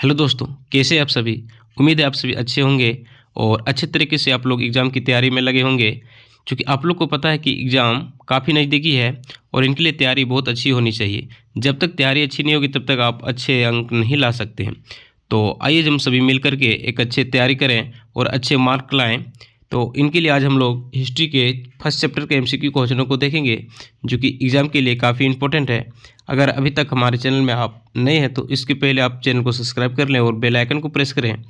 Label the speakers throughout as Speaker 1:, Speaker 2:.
Speaker 1: Hello दोस्तों, कैसे हैं आप सभी। उम्मीद है आप सभी अच्छे होंगे और अच्छे तरीके से आप लोग एग्ज़ाम की तैयारी में लगे होंगे। क्योंकि आप लोग को पता है कि एग्ज़ाम काफ़ी नज़दीकी है और इनके लिए तैयारी बहुत अच्छी होनी चाहिए। जब तक तैयारी अच्छी नहीं होगी तब तक आप अच्छे अंक नहीं ला सकते हैं। तो आइए हम सभी मिल कर के एक अच्छे तैयारी करें और अच्छे मार्क लाएँ। तो इनके लिए आज हम लोग हिस्ट्री के फर्स्ट चैप्टर के एमसीक्यू क्वेश्चनों को देखेंगे, जो कि एग्ज़ाम के लिए काफ़ी इंपॉर्टेंट है। अगर अभी तक हमारे चैनल में आप नए हैं तो इसके पहले आप चैनल को सब्सक्राइब कर लें और बेल आइकन को प्रेस करें,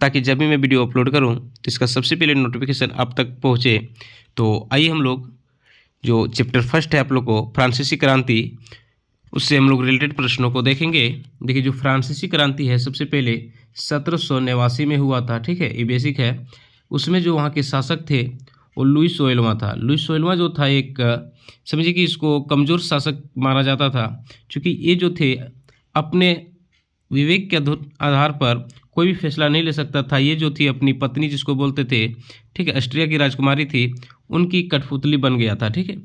Speaker 1: ताकि जब भी मैं वीडियो अपलोड करूं तो इसका सबसे पहले नोटिफिकेशन आप तक पहुंचे। तो आइए हम लोग जो चैप्टर फर्स्ट है आप लोग को फ्रांसीसी क्रांति, उससे हम लोग रिलेटेड प्रश्नों को देखेंगे। देखिए, जो फ्रांसीसी क्रांति है सबसे पहले 1789 में हुआ था। ठीक है, ये बेसिक है। उसमें जो वहाँ के शासक थे वो लुई 16वां था। लुई 16वां जो था एक समझिए कि इसको कमज़ोर शासक माना जाता था, क्योंकि ये जो थे अपने विवेक के आधार पर कोई भी फैसला नहीं ले सकता था। ये जो थी अपनी पत्नी जिसको बोलते थे, ठीक है, ऑस्ट्रिया की राजकुमारी थी, उनकी कठपुतली बन गया था। ठीक है,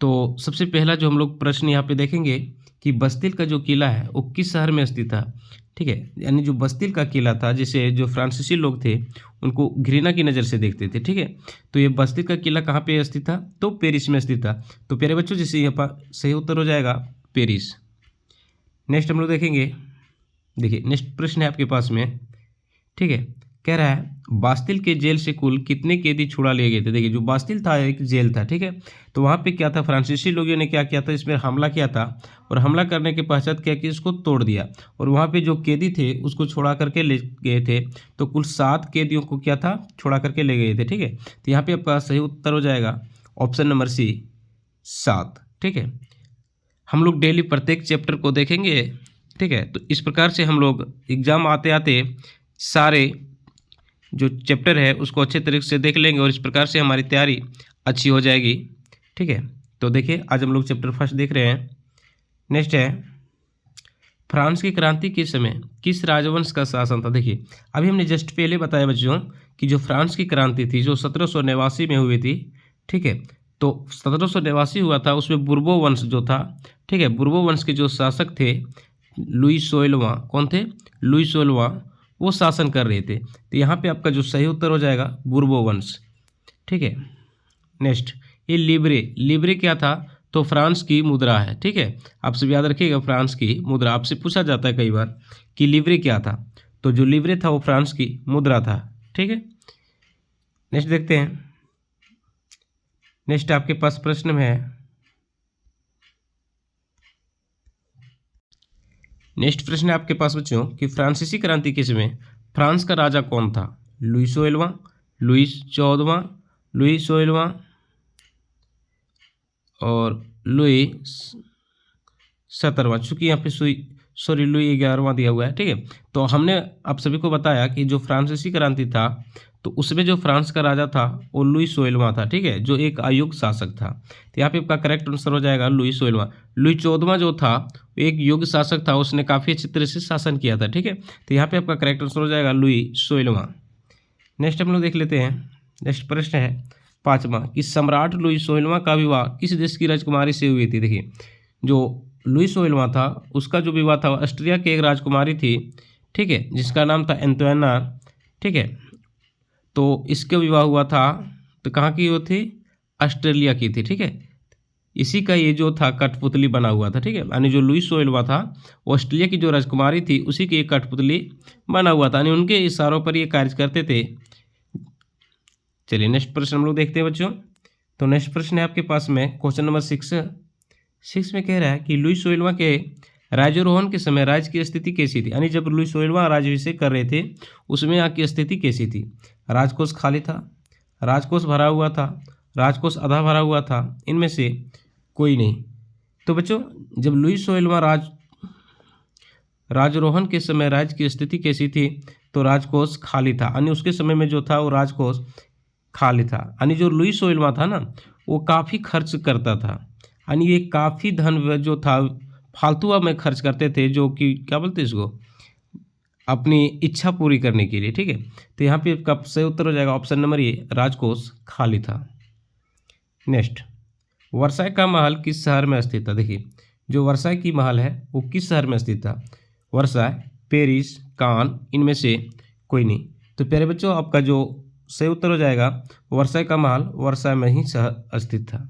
Speaker 1: तो सबसे पहला जो हम लोग प्रश्न यहाँ पे देखेंगे कि बस्तिल का जो किला है वो किस शहर में स्थित था। ठीक है, यानी जो बस्तिल का किला था, जिसे जो फ्रांसीसी लोग थे उनको घृणा की नज़र से देखते थे। ठीक है, तो ये बस्तिल का किला कहाँ पे स्थित था, तो पेरिस में स्थित था। तो प्यारे बच्चों, जैसे यहाँ पर सही उत्तर हो जाएगा पेरिस। नेक्स्ट हम लोग देखेंगे। देखिए, नेक्स्ट प्रश्न है आपके पास में। ठीक है, कह रहा है बास्तिल के जेल से कुल कितने कैदी छुड़ा लिए गए थे। देखिए, जो बास्तिल था एक जेल था। ठीक है, तो वहाँ पे क्या था, फ्रांसीसी लोगों ने क्या किया था, इसमें हमला किया था और हमला करने के पश्चात क्या किया, इसको तोड़ दिया और वहाँ पे जो कैदी थे उसको छुड़ा करके ले गए थे। तो कुल 7 कैदियों को क्या था, छुड़ा करके ले गए थे। ठीक है, तो यहाँ पे आपका सही उत्तर हो जाएगा ऑप्शन नंबर सी, 7। ठीक है, हम लोग डेली प्रत्येक चैप्टर को देखेंगे। ठीक है, तो इस प्रकार से हम लोग एग्ज़ाम आते आते सारे जो चैप्टर है उसको अच्छे तरीके से देख लेंगे और इस प्रकार से हमारी तैयारी अच्छी हो जाएगी। ठीक है, तो देखिए, आज हम लोग चैप्टर फर्स्ट देख रहे हैं। नेक्स्ट है फ्रांस की क्रांति के समय किस राजवंश का शासन था। देखिए, अभी हमने जस्ट पहले बताया बच्चों कि जो फ्रांस की क्रांति थी जो 1789 में हुई थी। ठीक है, तो 1789 हुआ था, उसमें बुर्बो वंश जो था। ठीक है, बुर्बो वंश के जो शासक थे लुई 16वां, कौन थे, लुई 16वां, वो शासन कर रहे थे। तो यहाँ पे आपका जो सही उत्तर हो जाएगा बुर्बो वंश। ठीक है, नेक्स्ट ये लिब्रे, लिब्रे क्या था, तो फ्रांस की मुद्रा है। ठीक है, आप सब याद रखिएगा, फ्रांस की मुद्रा आपसे पूछा जाता है कई बार कि लिब्रे क्या था। तो जो लिब्रे था वो फ्रांस की मुद्रा था। ठीक है, नेक्स्ट देखते हैं। नेक्स्ट आपके पास प्रश्न में है, नेक्स्ट प्रश्न है आपके पास बच्चों कि फ्रांसीसी क्रांति के समय फ्रांस का राजा कौन था। लुई 16वां, लुई 14वां, लुई 16वां और लुई 17वां। चूँकि यहाँ पे लुई 11वां दिया हुआ है। ठीक है, तो हमने आप सभी को बताया कि जो फ्रांसीसी क्रांति था तो उसमें जो फ्रांस का राजा था वो लुई 16वां था। ठीक है, जो एक अयोग्य शासक था। तो यहाँ पे आपका करेक्ट आंसर हो जाएगा लुई 16वां। लुई 14वां जो था एक योग्य शासक था, उसने काफ़ी अच्छी तरह से शासन किया था। ठीक है, तो यहाँ पे आपका करेक्ट आंसर हो जाएगा लुई 16वां। नेक्स्ट हम लोग देख लेते हैं। नेक्स्ट प्रश्न है 5वां कि सम्राट लुई 16वां का विवाह किस देश की राजकुमारी से हुई थी। देखिए, जो लुई 16वां था उसका जो विवाह था ऑस्ट्रिया की एक राजकुमारी थी। ठीक है, जिसका नाम था एंटोइना। ठीक है, तो इसका विवाह हुआ था, तो कहाँ की वो थी, ऑस्ट्रेलिया की थी। ठीक है, इसी का ये जो था कठपुतली बना हुआ था। ठीक है, यानी जो लुई 16वां था वो ऑस्ट्रेलिया की जो राजकुमारी थी उसी की एक कठपुतली बना हुआ था, यानी उनके इशारों पर ये कार्य करते थे। चलिए, नेक्स्ट प्रश्न हम लोग देखते हैं बच्चों। तो नेक्स्ट प्रश्न है आपके पास में क्वेश्चन नंबर 6 में कह रहा है कि लुई 16वां के राज्यारोहण के समय राज्य की स्थिति कैसी थी। यानी जब लुई 16वां राज्याभिषेक कर रहे थे उसमें यहाँ की स्थिति कैसी थी। राजकोष खाली था, राजकोष भरा हुआ था, राजकोष आधा भरा हुआ था, इनमें से कोई नहीं। तो बच्चों, जब लुई 16वां राज्यारोहण के समय राज्य की स्थिति कैसी थी, तो राजकोष खाली था। यानी उसके समय में जो था वो राजकोष खाली था। यानी जो लुई 16वां था ना वो काफ़ी खर्च करता था, यानी ये काफ़ी धन जो था फालतू में खर्च करते थे, जो कि क्या बोलते हैं इसको, अपनी इच्छा पूरी करने के लिए। ठीक है, तो यहाँ पे आपका सही उत्तर हो जाएगा ऑप्शन नंबर ए, राजकोष खाली था। नेक्स्ट, वर्साई का महल किस शहर में स्थित था। देखिए, जो वर्साई की महल है वो किस शहर में स्थित था। वर्साई पेरिस, कान, इनमें से कोई नहीं। तो प्यारे बच्चों, आपका जो सही उत्तर हो जाएगा वर्साई का महल वर्साई में ही स्थित था।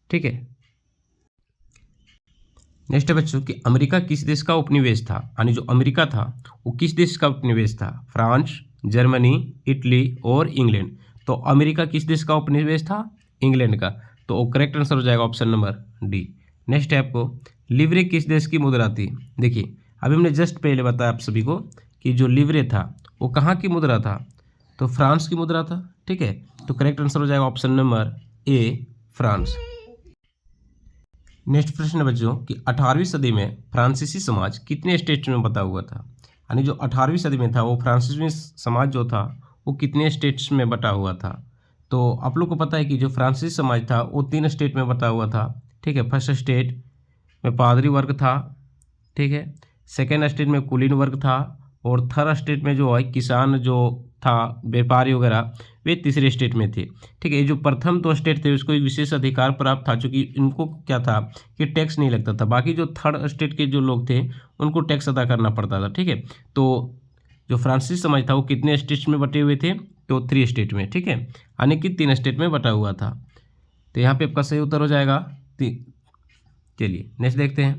Speaker 1: ठीक है। नेक्स्ट है बच्चों कि अमेरिका किस देश का उपनिवेश था, यानी जो अमेरिका था वो किस देश का उपनिवेश था? फ्रांस, जर्मनी, इटली और इंग्लैंड। तो अमेरिका किस देश का उपनिवेश था? इंग्लैंड का। तो करेक्ट आंसर हो जाएगा ऑप्शन नंबर डी। नेक्स्ट है आपको लिवरे किस देश की मुद्रा थी? देखिए अभी हमने जस्ट पहले बताया आप सभी को कि जो लिवरे था वो कहाँ की मुद्रा था? तो फ्रांस की मुद्रा था। ठीक है। तो करेक्ट आंसर हो जाएगा option number A, France. Next प्रश्न है बच्चों कि 18वीं सदी में फ्रांसीसी समाज कितने स्टेट्स में बटा हुआ था? यानी जो 18वीं सदी में था वो फ्रांसीसी समाज जो था वो कितने स्टेट्स में बटा हुआ था? तो आप लोग को पता है कि जो फ्रांसीसी समाज था वो 3 स्टेट में बटा हुआ था। ठीक है। फर्स्ट स्टेट में पादरी वर्ग था। ठीक है। सेकेंड स्टेट में कुलीन वर्ग था और थर्ड स्टेट में जो है किसान जो था, व्यापारी वगैरह, वे तीसरे स्टेट में थे। ठीक है। ये जो प्रथम 2 स्टेट थे उसको एक विशेष अधिकार प्राप्त था, चूँकि इनको क्या था कि टैक्स नहीं लगता था। बाकी जो थर्ड स्टेट के जो लोग थे उनको टैक्स अदा करना पड़ता था। ठीक है। तो जो फ्रांसीसी समाज था वो कितने स्टेट्स में बटे हुए थे? तो 3 स्टेट में। ठीक है। यानी कि 3 स्टेट में बटा हुआ था। तो यहाँ पे आपका सही उत्तर हो जाएगा। चलिए नेक्स्ट देखते हैं।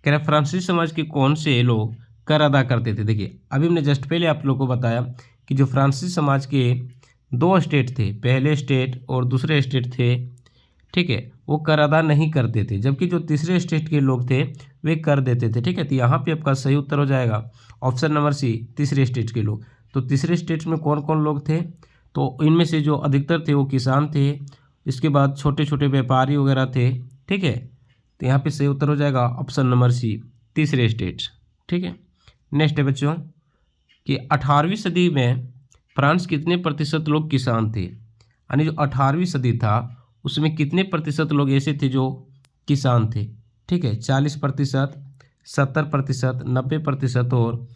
Speaker 1: कह रहा फ्रांसीसी समाज के कौन से लोग कर अदा करते थे? देखिए अभी हमने जस्ट पहले आप लोग को बताया कि जो फ्रांसीसी समाज के 2 स्टेट थे, पहले स्टेट और दूसरे स्टेट थे। ठीक है। वो कर अदा नहीं करते थे, जबकि जो तीसरे स्टेट के लोग थे वे कर देते थे। ठीक है। तो यहाँ पे आपका सही उत्तर हो जाएगा ऑप्शन नंबर सी, तीसरे स्टेट के लोग। तो तीसरे स्टेट में कौन कौन लोग थे? तो इनमें से जो अधिकतर थे वो किसान थे, इसके बाद छोटे छोटे व्यापारी वगैरह थे। ठीक है। तो यहाँ पे सही उत्तर हो जाएगा ऑप्शन नंबर सी, तीसरे स्टेट्स। ठीक है। नेक्स्ट है बच्चों कि 18वीं सदी में फ्रांस कितने प्रतिशत लोग किसान थे? यानी जो 18वीं सदी था उसमें कितने प्रतिशत लोग ऐसे थे जो किसान थे? ठीक है। 40%, 70%, 90% और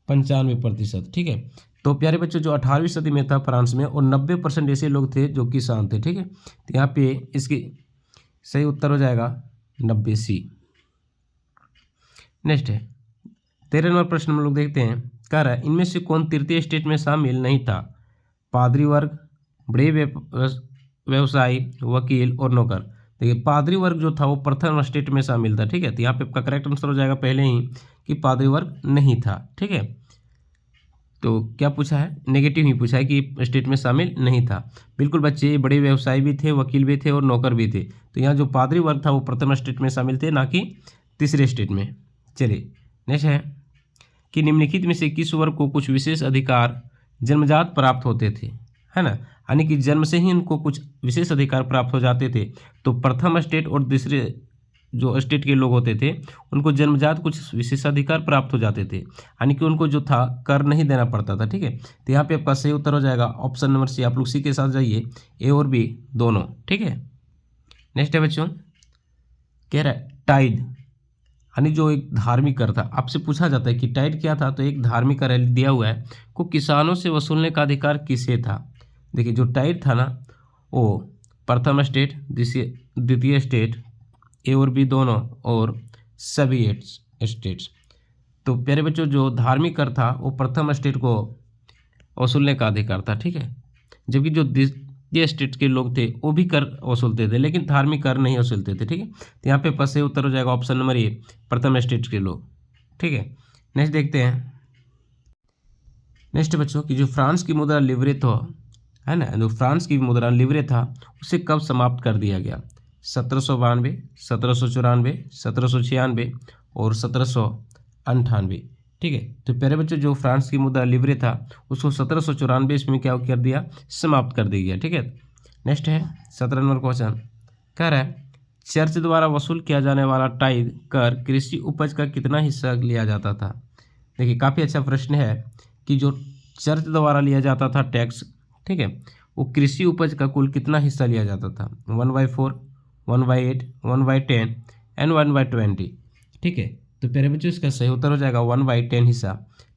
Speaker 1: 95%। ठीक है। तो प्यारे बच्चों जो 18वीं सदी में था फ्रांस में और 90% ऐसे लोग थे जो किसान थे। ठीक है। तो यहाँ पे इसकी सही उत्तर हो जाएगा 90 सी। नेक्स्ट है 13 नंबर प्रश्न हम लोग देखते हैं। कह रहा है इनमें से कौन तृतीय स्टेट में शामिल नहीं था? पादरी वर्ग, बड़े व्यवसायी, वकील और नौकर। देखिए पादरी वर्ग जो था वो प्रथम स्टेट में शामिल था। ठीक है। तो यहाँ पे आपका करेक्ट आंसर हो जाएगा पहले ही कि पादरी वर्ग नहीं था। ठीक है। तो क्या पूछा है? नेगेटिव ही पूछा है कि स्टेट में शामिल नहीं था। बिल्कुल बच्चे, बड़े व्यवसायी भी थे, वकील भी थे और नौकर भी थे। तो यहाँ जो पादरी वर्ग था वो प्रथम स्टेट में शामिल थे, ना कि तीसरे स्टेट में। चलिए नेक्स्ट है कि निम्नलिखित में से किस वर्ग को कुछ विशेष अधिकार जन्मजात प्राप्त होते थे? है ना, यानी कि जन्म से ही इनको कुछ विशेष अधिकार प्राप्त हो जाते थे। तो प्रथम स्टेट और दूसरे जो स्टेट के लोग होते थे उनको जन्मजात कुछ विशेषाधिकार प्राप्त हो जाते थे, यानी कि उनको जो था कर नहीं देना पड़ता था। ठीक है। तो यहाँ पे आपका सही उत्तर हो जाएगा ऑप्शन नंबर सी। आप लोग सी के साथ जाइए, ए और बी दोनों। ठीक है। नेक्स्ट है बच्चों कह रहा है टाइड, यानी जो एक धार्मिक कर था। आपसे पूछा जाता है कि टाइड क्या था? तो एक धार्मिक कर दिया हुआ है को किसानों से वसूलने का अधिकार किसे था? देखिए जो टाइड था ना वो प्रथम स्टेट, द्वितीय स्टेट, ए और बी दोनों और सभी स्टेट्स। तो प्यारे बच्चों जो धार्मिक कर था वो प्रथम स्टेट को वसूलने का अधिकार था। ठीक है। जबकि जो द्वितीय स्टेट के लोग थे वो भी कर वसूलते थे लेकिन धार्मिक कर नहीं वसूलते थे। ठीक है। तो यहाँ पे सही उत्तर हो जाएगा ऑप्शन नंबर ए, प्रथम स्टेट के लोग। ठीक है। नेक्स्ट देखते हैं। नेक्स्ट बच्चों कि जो फ्रांस की मुद्रा लिवरे था, है ना, जो फ्रांस की मुद्रा लिवरे था उसे कब समाप्त कर दिया गया? 1792, 1794, 1796 और 1798। ठीक है। तो प्यारे बच्चों जो फ्रांस की मुद्रा लिवरे था उसको 1794 ईस्वी में क्या कर दिया? समाप्त कर दिया गया। ठीक है। नेक्स्ट है 17 नंबर क्वेश्चन। कह रहा है चर्च द्वारा वसूल किया जाने वाला टाइड कर कृषि उपज का कितना हिस्सा लिया जाता था? देखिए काफ़ी अच्छा प्रश्न है कि जो चर्च द्वारा लिया जाता था टैक्स, ठीक है, वो कृषि उपज का कुल कितना हिस्सा लिया जाता था? 1/4, 1/8, 1/10 एंड 1/20। ठीक है। तो प्यारे बच्चों इसका सही उत्तर हो जाएगा 1/10 हिस्सा।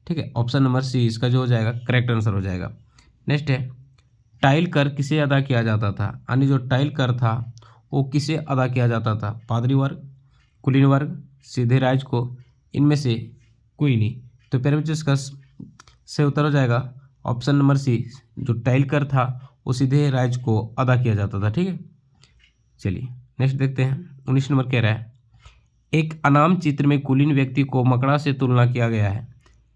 Speaker 1: ठीक है। ऑप्शन नंबर सी इसका जो हो जाएगा करेक्ट आंसर हो जाएगा। नेक्स्ट है टाइल कर किसे अदा किया जाता था? यानी जो टाइल कर था वो किसे अदा किया जाता था? पादरी वर्ग, कुलीन वर्ग, सीधे राज को, इनमें से कोई नहीं। तो प्यारे बच्चों इसका सही उत्तर हो जाएगा ऑप्शन नंबर सी, जो टाइल कर था वो सीधे राइज को अदा किया जाता था। ठीक है, चलिए नेक्स्ट देखते हैं। 19 नंबर कह रहा है, एक अनाम चित्र में कुलीन व्यक्ति को मकड़ा से तुलना किया गया है।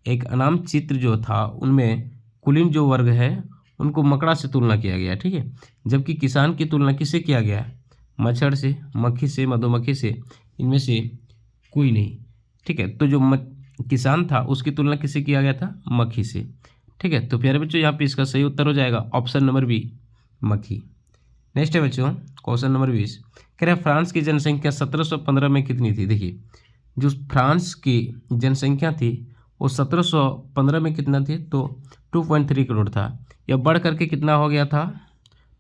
Speaker 1: एक अनाम चित्र जो था उनमें कुलीन जो वर्ग है उनको मकड़ा से तुलना किया गया। ठीक है, जबकि किसान की तुलना किससे किया गया? मच्छर से, मक्खी से, मधुमक्खी से, इनमें से कोई नहीं। ठीक है, तो जो किसान था उसकी तुलना किससे किया गया था? मक्खी से। ठीक है, तो प्यारे बच्चों यहाँ पे इसका सही उत्तर हो जाएगा ऑप्शन नंबर बी, मक्खी। नेक्स्ट है बच्चों क्वेश्चन नंबर 20, कह रहे हैं फ्रांस की जनसंख्या 1715 में कितनी थी? देखिए, जो फ्रांस की जनसंख्या थी वो 1715 में कितना थी? तो 2.3 करोड़ था। यह बढ़ करके कितना हो गया था?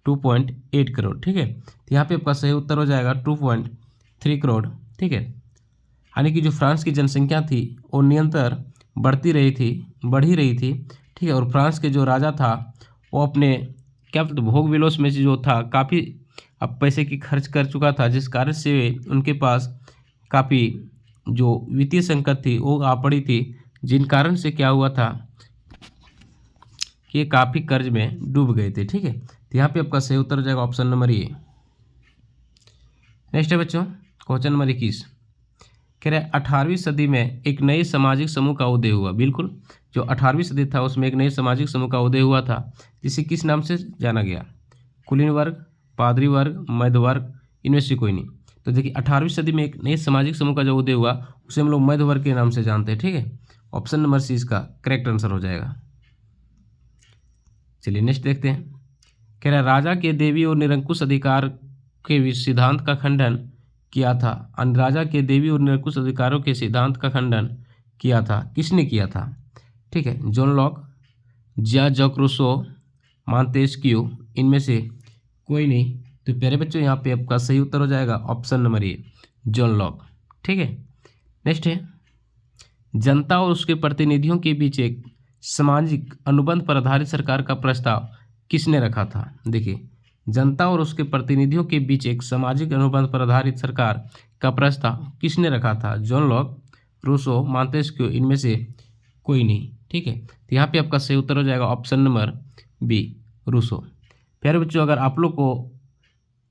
Speaker 1: 2.8 करोड़। ठीक है, तो यहाँ पे आपका सही उत्तर हो जाएगा 2.3 करोड़। ठीक है, यानी कि जो फ्रांस की जनसंख्या थी वो निरंतर बढ़ती रही थी, बढ़ ही रही थी। ठीक है, और फ्रांस के जो राजा था वो अपने क्या भोग विलास में जो था काफ़ी अब पैसे की खर्च कर चुका था, जिस कारण से उनके पास काफ़ी जो वित्तीय संकट थी वो आ पड़ी थी, जिन कारण से क्या हुआ था कि ये काफ़ी कर्ज में डूब गए थे। ठीक है, तो यहाँ पे आपका सही उत्तर हो जाएगा ऑप्शन नंबर ए। नेक्स्ट है बच्चों क्वेश्चन नंबर 21, कह रहे 18वीं सदी में एक नए सामाजिक समूह का उदय हुआ। बिल्कुल, जो 18वीं सदी था उसमें एक नए सामाजिक समूह का उदय हुआ था, जिसे किस नाम से जाना गया? कुलीन वर्ग, पादरी वर्ग, मध्य वर्ग, इनमें से कोई नहीं। तो देखिए 18वीं सदी में एक नए सामाजिक समूह का जो उदय हुआ उसे हम लोग मध्य वर्ग के नाम से जानते हैं। ठीक है, ऑप्शन नंबर सी इसका करेक्ट आंसर हो जाएगा। चलिए नेक्स्ट देखते हैं। कह रहा है राजा के देवी और निरंकुश अधिकार के सिद्धांत का खंडन किया था। राजा के देवी और निरंकुश अधिकारों के सिद्धांत का खंडन किया था, किसने किया था? ठीक है, जॉन लॉक, ज्या जॉक रूसो, मॉन्तेस्क्यू, इनमें से कोई नहीं। तो प्यारे बच्चों यहाँ पे आपका सही उत्तर हो जाएगा option number A, John Locke. ठीक है, नेक्स्ट है जनता और उसके प्रतिनिधियों के बीच एक सामाजिक अनुबंध पर आधारित सरकार का प्रस्ताव किसने रखा था? देखिए, जनता और उसके प्रतिनिधियों के बीच एक सामाजिक अनुबंध पर आधारित सरकार का प्रस्ताव किसने रखा था? जॉन लॉक, रूसो, मॉन्तेस्क्यू, इनमें से कोई नहीं। ठीक है, तो यहाँ पे आपका सही उत्तर हो जाएगा ऑप्शन नंबर बी, रूसो। प्यारे बच्चों, अगर आप लोग को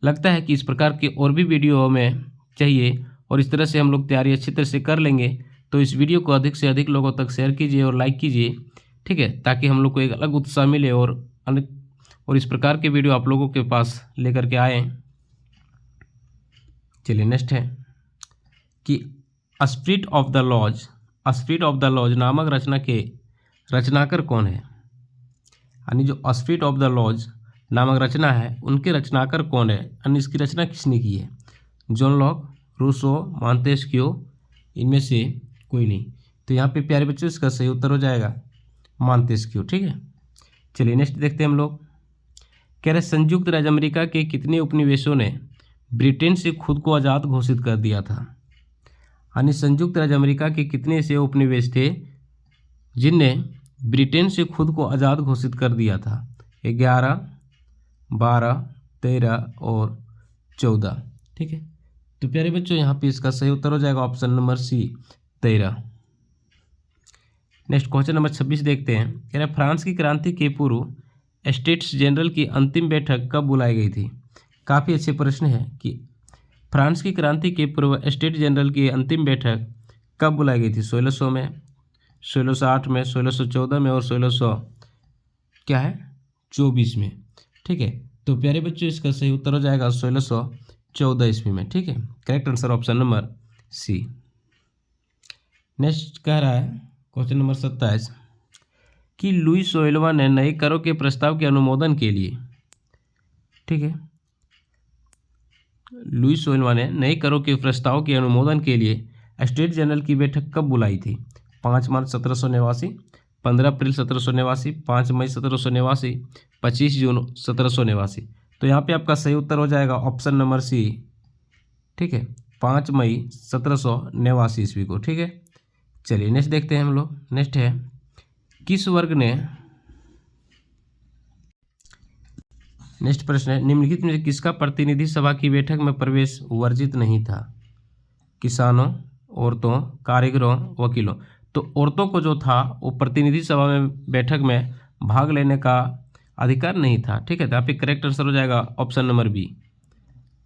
Speaker 1: लगता है कि इस प्रकार के और भी वीडियो हमें चाहिए और इस तरह से हम लोग तैयारी अच्छी तरह से कर लेंगे, तो इस वीडियो को अधिक से अधिक लोगों तक शेयर कीजिए और लाइक कीजिए। ठीक है, ताकि हम लोग को एक अलग उत्साह मिले और इस प्रकार के वीडियो आप लोगों के पास लेकर के आए। चलिए नेक्स्ट है कि spirit of the laws, spirit of the laws नामक रचना के रचनाकार कौन है? यानी जो स्पिरिट ऑफ द लॉज नामक रचना है उनके रचनाकार कौन है, यानी इसकी रचना किसने की है? जॉन लॉक, रूसो, मॉन्तेस्क्यू, इनमें से कोई नहीं। तो यहाँ पे प्यारे बच्चों इसका सही उत्तर हो जाएगा मॉन्तेस्क्यू। ठीक है, चलिए नेक्स्ट देखते हैं हम लोग। कह रहे संयुक्त राज्य अमेरिका के कितने उपनिवेशों ने ब्रिटेन से खुद को आज़ाद घोषित कर दिया था? यानी संयुक्त राज्य अमेरिका के कितने से उपनिवेश थे जिनने ब्रिटेन से खुद को आज़ाद घोषित कर दिया था? 11, 12, 13 और 14। ठीक है, तो प्यारे बच्चों यहाँ पे इसका सही उत्तर हो जाएगा option number C, 13। Next question number 26 देखते हैं। कह रहे फ्रांस की क्रांति के पूर्व स्टेट्स जनरल की अंतिम बैठक कब बुलाई गई थी? काफ़ी अच्छे प्रश्न है कि फ्रांस की क्रांति के पूर्व स्टेट जनरल की अंतिम बैठक कब बुलाई गई थी? 1600 में, 1608 में, 1614 में और 1624 में। ठीक है, तो प्यारे बच्चों इसका सही उत्तर हो जाएगा 1614 ईस्वी में। ठीक है, correct answer option number C. Next कह रहा है क्वेश्चन नंबर 27 कि लुई 16वां ने नए करों के प्रस्ताव के अनुमोदन के लिए, ठीक है, लुई 16वां ने नए करों के प्रस्ताव के अनुमोदन के लिए स्टेट जनरल की बैठक कब बुलाई थी? 5 मार्च 1789, 15 अप्रैल 1789, 5 मई 1789, 25 जून 1789। तो यहाँ पे आपका सही उत्तर हो जाएगा ऑप्शन नंबर सी। ठीक है, 5 मई 1789 ईस्वी को। ठीक है, चलिए नेक्स्ट देखते हैं हम लोग। नेक्स्ट है किस वर्ग ने, नेक्स्ट प्रश्न है निम्नलिखित में किसका प्रतिनिधि सभा की बैठक में प्रवेश वर्जित नहीं था? किसानों, औरतों, कारीगरों, वकीलों। तो औरतों को जो था वो प्रतिनिधि सभा में बैठक में भाग लेने का अधिकार नहीं था। ठीक है, तो यहाँ पे करेक्ट आंसर हो जाएगा ऑप्शन नंबर बी।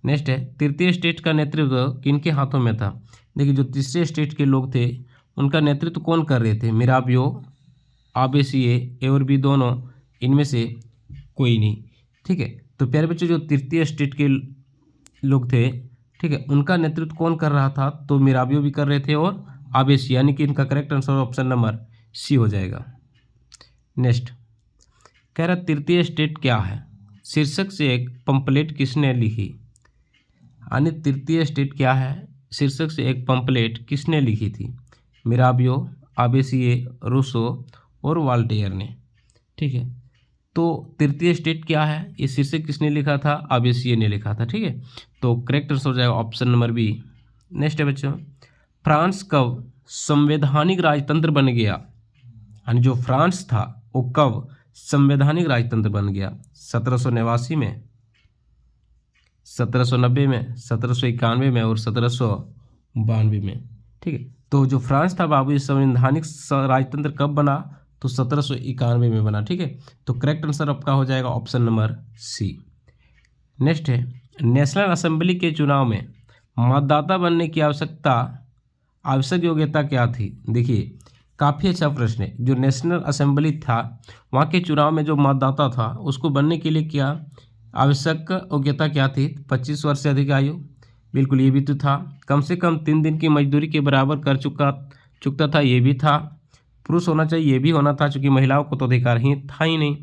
Speaker 1: नेक्स्ट है, तृतीय स्टेट का नेतृत्व किनके हाथों में था। देखिए, जो तीसरे स्टेट के लोग थे उनका नेतृत्व कौन कर रहे थे, मिराबियो, आबे सीए और बी दोनों, इनमें से कोई नहीं। ठीक है, तो प्यारे बच्चों जो तृतीय स्टेट के लोग थे, ठीक है, उनका नेतृत्व कौन कर रहा था, तो मिराबियो भी कर रहे थे और आबे सी, यानी कि इनका correct answer option number C हो जाएगा। नेक्स्ट कह रहा तृतीय स्टेट क्या है, शीर्षक से एक पंपलेट किसने लिखी। यानी तृतीय स्टेट क्या है, शीर्षक से एक पंपलेट किसने लिखी थी, मिराबियो, आबेसिए, रूसो और वाल्टेयर ने। ठीक है, तो तृतीय स्टेट क्या है, ये शीर्षक किसने लिखा था, आबेसिए ने लिखा था। ठीक है, तो करेक्ट आंसर हो जाएगा ऑप्शन नंबर बी। नेक्स्ट है बच्चों, फ्रांस कब संवैधानिक राजतंत्र बन गया। यानी जो फ्रांस था वो कब संवैधानिक राजतंत्र बन गया, 1789 में, 1790 में, 1791 में और 1792 में। ठीक है, तो जो फ्रांस था बाबू, ये संवैधानिक राजतंत्र कब बना, तो 1791 में बना। ठीक है, तो करेक्ट आंसर आपका हो जाएगा ऑप्शन नंबर सी। नेक्स्ट है, नेशनल असेंबली के चुनाव में मतदाता बनने की आवश्यक योग्यता क्या थी। देखिए, काफ़ी अच्छा प्रश्न है। जो नेशनल असेंबली था वहाँ के चुनाव में जो मतदाता था उसको बनने के लिए क्या आवश्यक योग्यता क्या थी, 25 वर्ष से अधिक आयु, बिल्कुल ये भी तो था। कम से कम 3 दिन की मजदूरी के बराबर कर चुकता था, ये भी था। पुरुष होना चाहिए, ये भी होना था, चूँकि महिलाओं को तो अधिकार ही था ही नहीं।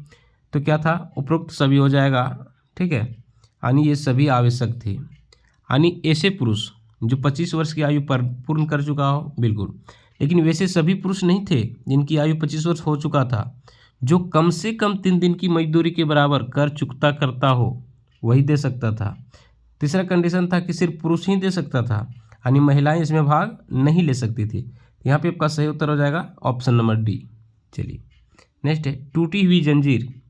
Speaker 1: तो क्या था, उपरोक्त सभी हो जाएगा। ठीक है, यानी ये सभी आवश्यक थी। यानी ऐसे पुरुष जो 25 वर्ष की आयु पर पूर्ण कर चुका हो, बिल्कुल। लेकिन वैसे सभी पुरुष नहीं थे जिनकी आयु 25 वर्ष हो चुका था। जो कम से कम 3 दिन की मजदूरी के बराबर कर चुकता करता हो वही दे सकता था। तीसरा कंडीशन था कि सिर्फ पुरुष ही दे सकता था, यानी महिलाएं इसमें भाग नहीं ले सकती थी। यहाँ पे आपका सही उत्तर हो जाएगा ऑप्शन नंबर डी। चलिए नेक्स्ट है, टूटी हुई जंजीर।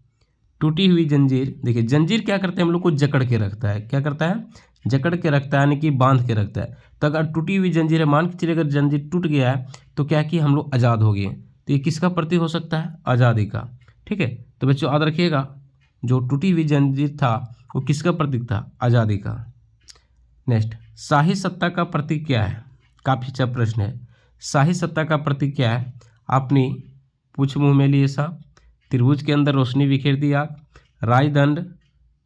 Speaker 1: टूटी हुई जंजीर, देखिए जंजीर क्या करता है, हम लोग को जकड़ के रखता है। क्या करता है, जकड़ के रखता है, यानी कि बांध के रखता है। तो अगर टूटी हुई जंजीर है, मान के चलिए अगर जंजीर टूट गया है तो क्या कि हम लोग आज़ाद हो गए। तो ये किसका प्रतीक हो सकता है, आज़ादी का। ठीक है, तो बच्चों याद रखिएगा, जो टूटी हुई जंजीर था वो किसका प्रतीक था, आज़ादी का। नेक्स्ट, शाही सत्ता का प्रतीक क्या है, काफ़ी अच्छा प्रश्न है। शाही सत्ता का प्रतीक क्या है, अपनी पूछ मुँह में लिए साहब, त्रिभुज के अंदर रोशनी बिखेर दी आग, राजदंड।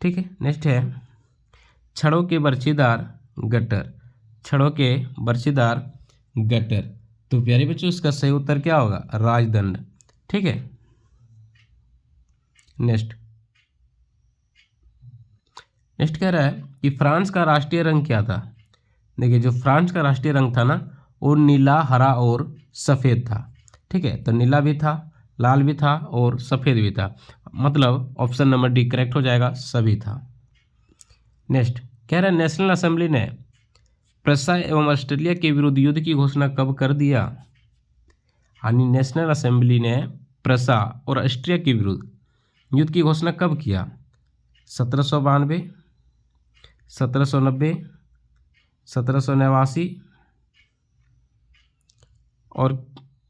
Speaker 1: ठीक है, नेक्स्ट है, छड़ों के बर्छीदार गट्टर। छड़ों के बर्छीदार गट्टर। तो प्यारे बच्चों इसका सही उत्तर क्या होगा, राजदंड। ठीक है, नेक्स्ट कह रहा है कि फ्रांस का राष्ट्रीय रंग क्या था। देखिए, जो फ्रांस का राष्ट्रीय रंग था ना वो नीला, हरा और सफ़ेद था। ठीक है, तो नीला भी था, लाल भी था और सफ़ेद भी था। मतलब ऑप्शन नंबर डी करेक्ट हो जाएगा, सभी था। नेक्स्ट कह रहा है, नेशनल असेंबली ने प्रसा एवं ऑस्ट्रेलिया के विरुद्ध युद्ध की घोषणा कब कर दिया। यानी नेशनल असेंबली ने प्रसा और ऑस्ट्रिया के विरुद्ध युद्ध की घोषणा कब किया, 1792, 1790, 1789 और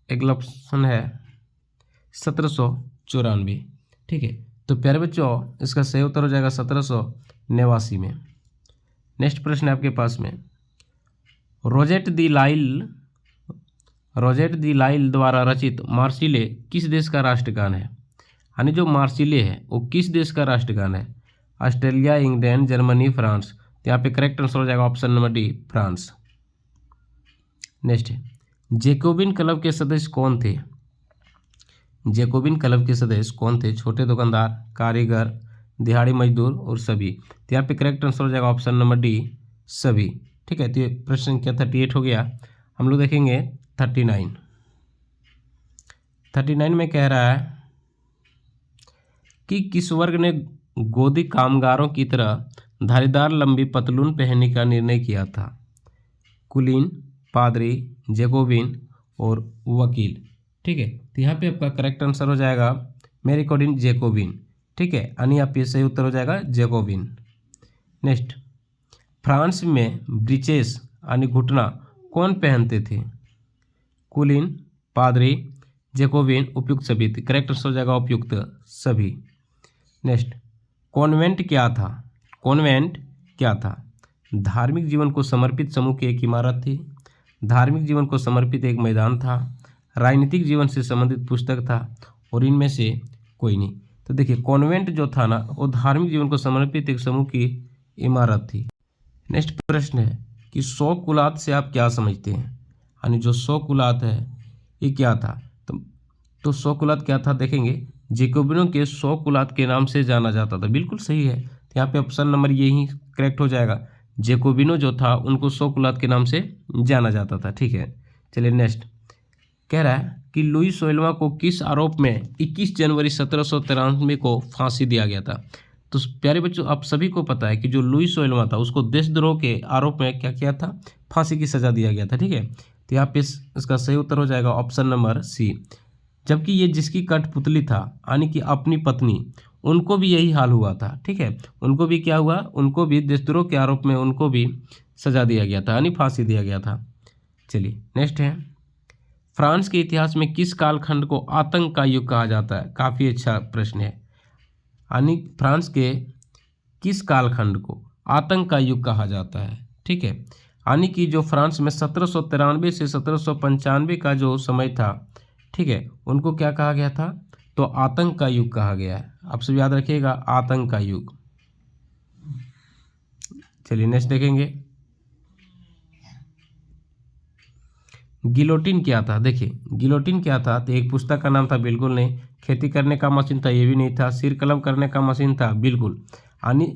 Speaker 1: अगला ऑप्शन है 1794। ठीक है, तो प्यारे बच्चों इसका सही उत्तर हो जाएगा 1789 में। नेक्स्ट प्रश्न है आपके पास में, रोजेट दी लाइल द्वारा रचित मार्सिले किस देश का राष्ट्रगान है। यानी जो मार्सिले है वो किस देश का राष्ट्रगान है, ऑस्ट्रेलिया, इंग्लैंड, जर्मनी, फ्रांस। तो यहाँ पे करेक्ट आंसर हो जाएगा option number D, France. Next है, जैकोबिन क्लब के सदस्य कौन थे। जैकोबिन क्लब के सदस्य कौन थे, छोटे दुकानदार, कारीगर, दिहाड़ी मजदूर और सभी। तो यहाँ पे करेक्ट आंसर हो जाएगा ऑप्शन नंबर डी, सभी। ठीक है, तो ये प्रश्न क्या 38 हो गया। हम लोग देखेंगे 39 में कह रहा है कि किस वर्ग ने गोदी कामगारों की तरह धारीदार लंबी पतलून पहनने का निर्णय किया था, कुलीन, पादरी, जैकोबिन और वकील। ठीक है, तो यहाँ पे आपका करेक्ट आंसर हो जाएगा मेरे अकॉर्डिंग जैकोबिन। ठीक है, यानी आप ये सही उत्तर हो जाएगा जैकोबिन। नेक्स्ट, फ्रांस में ब्रीचेस यानी घुटना कौन पहनते थे, कुलीन, पादरी, जैकोबिन, उपयुक्त सभी। करेक्ट आंसर हो जाएगा उपयुक्त सभी। नेक्स्ट, कॉन्वेंट क्या था? कॉन्वेंट क्या था? धार्मिक जीवन को समर्पित समूह की एक इमारत थी, धार्मिक जीवन को समर्पित एक मैदान था, राजनीतिक जीवन से संबंधित पुस्तक था, और इनमें से कोई नहीं। तो देखिए कॉन्वेंट जो था ना वो धार्मिक जीवन को समर्पित एक समूह की इमारत थी। नेक्स्ट प्रश्न है कि शौकुलात से आप क्या समझते हैं? यानी जो शौकुलात है ये क्या था? तो शौकुलात क्या था देखेंगे, जैकोबिनों के शौकुलात के नाम से जाना जाता था। बिल्कुल सही है, तो यहाँ पे ऑप्शन नंबर ये ही करेक्ट हो जाएगा। जैकोबिनो जो था उनको शौकुलात के नाम से जाना जाता था। ठीक है, चलिए नेक्स्ट कह रहा है कि लुई 16वां को किस आरोप में 21 जनवरी 1793 को फांसी दिया गया था? तो प्यारे बच्चों आप सभी को पता है कि जो लुई 16वां था उसको देशद्रोह के आरोप में क्या किया था? फांसी की सजा दिया गया था। ठीक है, तो यहाँ पे इसका सही उत्तर हो जाएगा ऑप्शन नंबर सी। जबकि ये जिसकी कठपुतली था यानी कि अपनी पत्नी, उनको भी यही हाल हुआ था। ठीक है, उनको भी क्या हुआ? उनको भी देशद्रोह के आरोप में उनको भी सजा दिया गया था यानी फांसी दिया गया था। चलिए नेक्स्ट है, फ्रांस के इतिहास में किस कालखंड को आतंक का युग कहा जाता है? काफ़ी अच्छा प्रश्न है। यानी फ्रांस के किस कालखंड को आतंक का युग कहा जाता है? ठीक है, यानी कि जो फ्रांस में 1793 से 1795 का जो समय था, ठीक है, उनको क्या कहा गया था? तो आतंक का युग कहा गया है। आप सब याद रखिएगा, आतंक का युग। चलिए नेक्स्ट देखेंगे, गिलोटिन क्या था? देखिए गिलोटिन क्या था, तो एक पुस्तक का नाम था? बिल्कुल नहीं। खेती करने का मशीन था? ये भी नहीं था। सिर कलम करने का मशीन था? बिल्कुल। यानी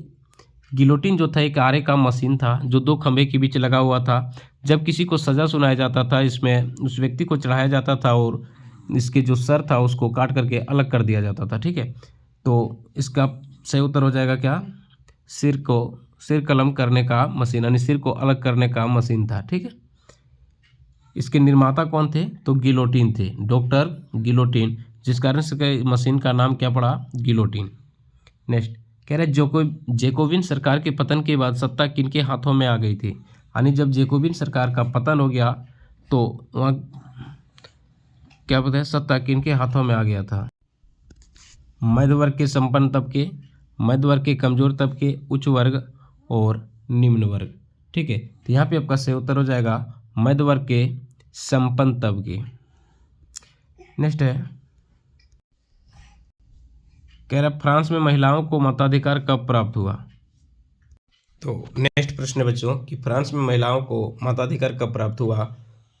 Speaker 1: गिलोटिन जो था एक आरे का मशीन था जो दो खंभे के बीच लगा हुआ था। जब किसी को सज़ा सुनाया जाता था इसमें उस व्यक्ति को चढ़ाया जाता था और इसके जो सर था उसको काट करके अलग कर दिया जाता था। ठीक है, तो इसका सही उत्तर हो जाएगा क्या? सिर कलम करने का मशीन, यानी सिर को अलग करने का मशीन था। ठीक है, इसके निर्माता कौन थे? तो गिलोटिन थे, डॉक्टर गिलोटिन, जिस कारण से मशीन का नाम क्या पड़ा? गिलोटिन। नेक्स्ट कह रहे जैकोबिन सरकार के पतन के बाद सत्ता किनके हाथों में आ गई थी? यानी जब जैकोबिन सरकार का पतन हो गया तो वहाँ क्या पता है सत्ता किनके हाथों में आ गया था? मध्य वर्ग के संपन्न तबके, मध्य वर्ग के कमजोर तबके, उच्च वर्ग और निम्न वर्ग। ठीक है, तो यहाँ पे आपका सही उत्तर हो जाएगा मध्य वर्ग के संपन्न तबके। नेक्स्ट है, कह रहा फ्रांस में महिलाओं को मताधिकार कब प्राप्त हुआ? तो नेक्स्ट प्रश्न है बच्चों कि फ्रांस में महिलाओं को मताधिकार कब प्राप्त हुआ?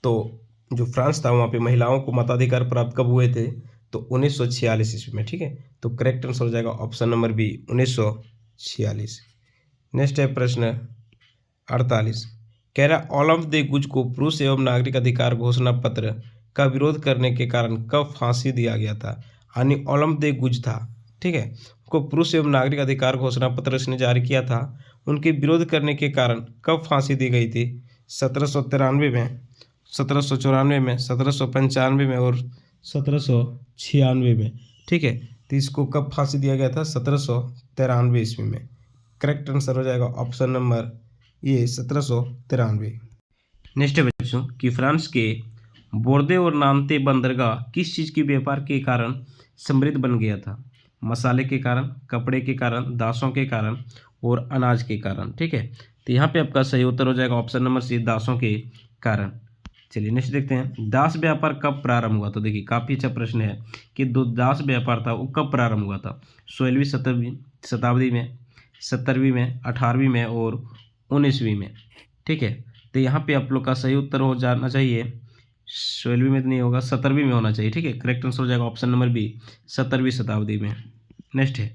Speaker 1: तो जो फ्रांस था वहाँ पे महिलाओं को मताधिकार प्राप्त कब हुए थे? तो 1946 ईस्वी में। ठीक है, तो करेक्ट आंसर हो जाएगा ऑप्शन नंबर बी 1946। नेक्स्ट है प्रश्न 48, कह रहा ओलंप दे गुज को पुरुष एवं नागरिक अधिकार घोषणा पत्र का विरोध करने के कारण कब फांसी दिया गया था? यानी ओलंप दे गुज था, ठीक है, को पुरुष एवं नागरिक अधिकार घोषणा पत्र इसने जारी किया था, उनके विरोध करने के कारण कब फांसी दी गई थी? 1793 में, 1794 में, 1795 में और 1796 में। ठीक है, तो इसको कब फांसी दिया गया था? 1793 ईस्वी में। करेक्ट आंसर हो जाएगा ऑप्शन नंबर ये 1793। नेक्स्ट है बच्चों कि फ्रांस के बोर्दे और नान्ते बंदरगाह किस चीज़ की व्यापार के कारण समृद्ध बन गया था? मसाले के कारण, कपड़े के कारण, दासों के कारण और अनाज के कारण। ठीक है, तो यहाँ पे आपका सही उत्तर हो जाएगा ऑप्शन नंबर सी दासों के कारण। चलिए नेक्स्ट देखते हैं, दास व्यापार कब प्रारंभ हुआ? तो देखिए काफ़ी अच्छा प्रश्न है कि जो दास व्यापार था वो कब प्रारंभ हुआ था? 16वीं 17वीं शताब्दी में, 17वीं में, 18वीं में और 19वीं में। ठीक है, तो यहाँ पे आप लोग का सही उत्तर हो जाना चाहिए 16वीं में तो नहीं होगा, 17वीं में होना चाहिए। ठीक है, करेक्ट आंसर हो जाएगा ऑप्शन नंबर बी 17वीं शताब्दी में। नेक्स्ट है,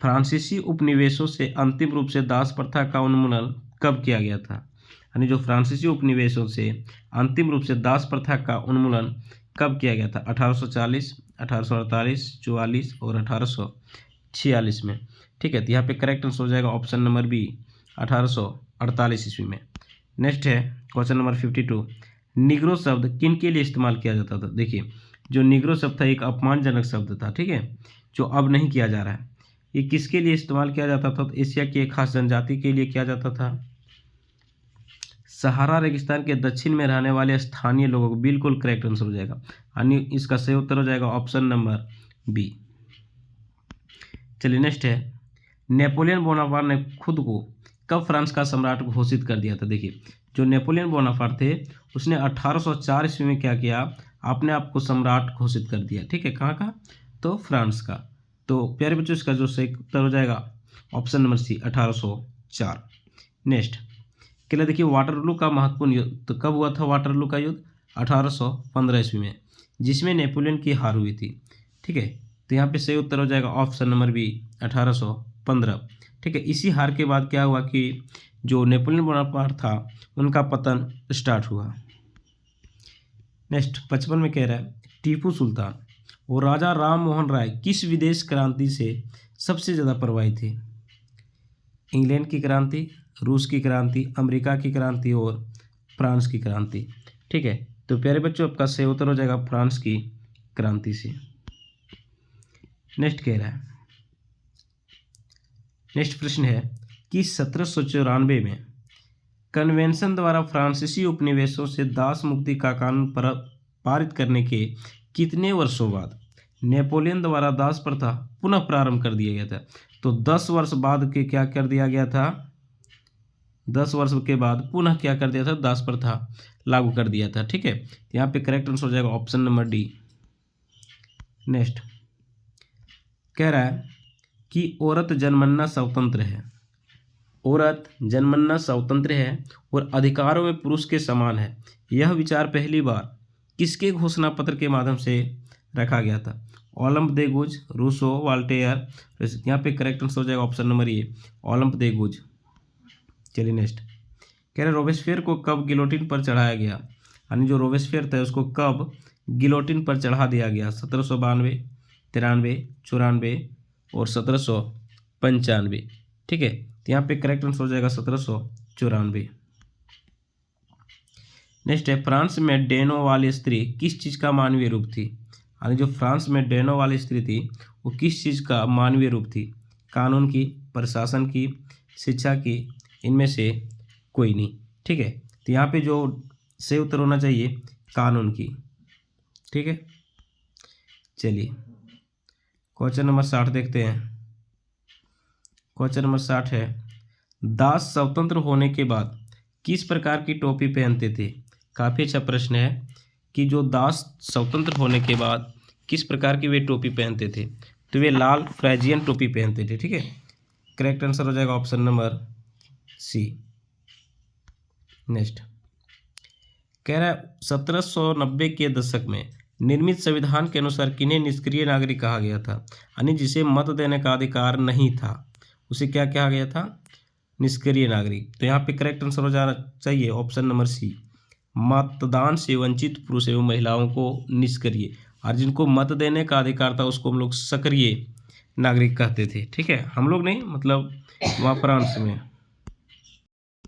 Speaker 1: फ्रांसीसी उपनिवेशों से अंतिम रूप से दास प्रथा का उन्मूलन कब किया गया था? यानी जो फ्रांसीसी उपनिवेशों से अंतिम रूप से दास प्रथा का उन्मूलन कब किया गया था? 1840, 1848, 44 और 1846 में। ठीक है, तो यहाँ पे करेक्ट आंसर हो जाएगा ऑप्शन नंबर बी 1848 ईस्वी में। नेक्स्ट है क्वेश्चन नंबर 52, निग्रो शब्द किन के लिए इस्तेमाल किया जाता था? देखिए जो निग्रो शब्द था एक अपमानजनक शब्द था। ठीक है, जो अब नहीं किया जा रहा है। ये किसके लिए इस्तेमाल किया जाता था? तो एशिया की एक खास जनजाति के लिए किया जाता था, सहारा रेगिस्तान के दक्षिण में रहने वाले स्थानीय लोगों को, बिल्कुल करेक्ट आंसर हो जाएगा, यानी इसका सही उत्तर हो जाएगा ऑप्शन नंबर बी। चलिए नेक्स्ट है, नेपोलियन बोनापार्ट ने खुद को कब फ्रांस का सम्राट घोषित कर दिया था। देखिए, जो नेपोलियन बोनापार्ट थे उसने 1804 ईस्वी में क्या किया, अपने आप को सम्राट घोषित कर दिया। ठीक है, कहाँ का, तो फ्रांस का। तो प्यारे बच्चों, इसका जो सही उत्तर हो जाएगा ऑप्शन नंबर सी, 1804। नेक्स्ट कहला, देखिए वाटरलू का महत्वपूर्ण युद्ध तो कब हुआ था। वाटरलू का युद्ध 1815 ईस्वी में, जिसमें नेपोलियन की हार हुई थी। ठीक है, तो यहाँ पे सही उत्तर हो जाएगा ऑप्शन नंबर बी, 1815। ठीक है, इसी हार के बाद क्या हुआ कि जो नेपोलियन बोनापार्ट था उनका पतन स्टार्ट हुआ। नेक्स्ट 55 में कह रहा है, टीपू सुल्तान और राजा राम मोहन राय किस विदेश क्रांति से सबसे ज़्यादा प्रभावित थे। इंग्लैंड की क्रांति, रूस की क्रांति, अमेरिका की क्रांति और फ्रांस की क्रांति। ठीक है, तो प्यारे बच्चों आपका सही उत्तर हो जाएगा फ्रांस की क्रांति से। नेक्स्ट कह रहा है, नेक्स्ट प्रश्न है कि 1794 में कन्वेंशन द्वारा फ्रांसीसी उपनिवेशों से दास मुक्ति का कानून पारित करने के कितने वर्षों बाद नेपोलियन द्वारा दास प्रथा पुनः प्रारंभ कर दिया गया था। तो 10 वर्ष बाद के क्या कर दिया गया था, 10 वर्ष के बाद पुनः क्या कर दिया था, दास प्रथा लागू कर दिया था। ठीक है, यहाँ पे करेक्ट आंसर हो जाएगा ऑप्शन नंबर डी। नेक्स्ट कह रहा है कि औरत जन्मना स्वतंत्र है, औरत जन्मना स्वतंत्र है और अधिकारों में पुरुष के समान है। यह विचार पहली बार किसके घोषणा पत्र के माध्यम से रखा गया था। ओलंप दे गुज, रूसो, वाल्टेयर। यहाँ पे करेक्ट आंसर हो जाएगा ऑप्शन नंबर ए, ओलंप दे गुज। चलिए नेक्स्ट कह रहे, रोबेस्पियर को कब गिलोटिन पर चढ़ाया गया, यानी जो रोबेस्पियर था उसको कब गिलोटिन पर चढ़ा दिया गया। 1792, 93, 94 और 1795। ठीक है, तो यहाँ पे करेक्ट आंसर हो जाएगा 1794। नेक्स्ट है, फ्रांस में डेनो वाली स्त्री किस चीज़ का मानवीय रूप थी, यानी जो फ्रांस में डेनो वाली स्त्री थी वो किस चीज़ का मानवीय रूप थी। कानून की, प्रशासन की, शिक्षा की, इनमें से कोई नहीं। ठीक है, तो यहाँ पे जो सही उत्तर होना चाहिए कानून की। ठीक है, चलिए क्वेश्चन नंबर 60 देखते हैं। क्वेश्चन नंबर 60 है, दास स्वतंत्र होने के बाद किस प्रकार की टोपी पहनते थे। काफ़ी अच्छा प्रश्न है कि जो दास स्वतंत्र होने के बाद किस प्रकार की वे टोपी पहनते थे। तो वे लाल फ्रैजियन टोपी पहनते थे। ठीक है, करेक्ट आंसर हो जाएगा ऑप्शन नंबर सी। नेक्स्ट कह रहा है, 1790 के दशक में निर्मित संविधान के अनुसार किन्हें निष्क्रिय नागरिक कहा गया था, यानी जिसे मत देने का अधिकार नहीं था उसे क्या कहा गया था, निष्क्रिय नागरिक। तो यहाँ पे करेक्ट आंसर हो जाना चाहिए ऑप्शन नंबर सी, मतदान से वंचित पुरुष एवं महिलाओं को निष्क्रिय, और जिनको मत देने का अधिकार था उसको हम लोग सक्रिय नागरिक कहते थे। ठीक है, हम लोग नहीं, मतलब वहाँ फ्रांस में।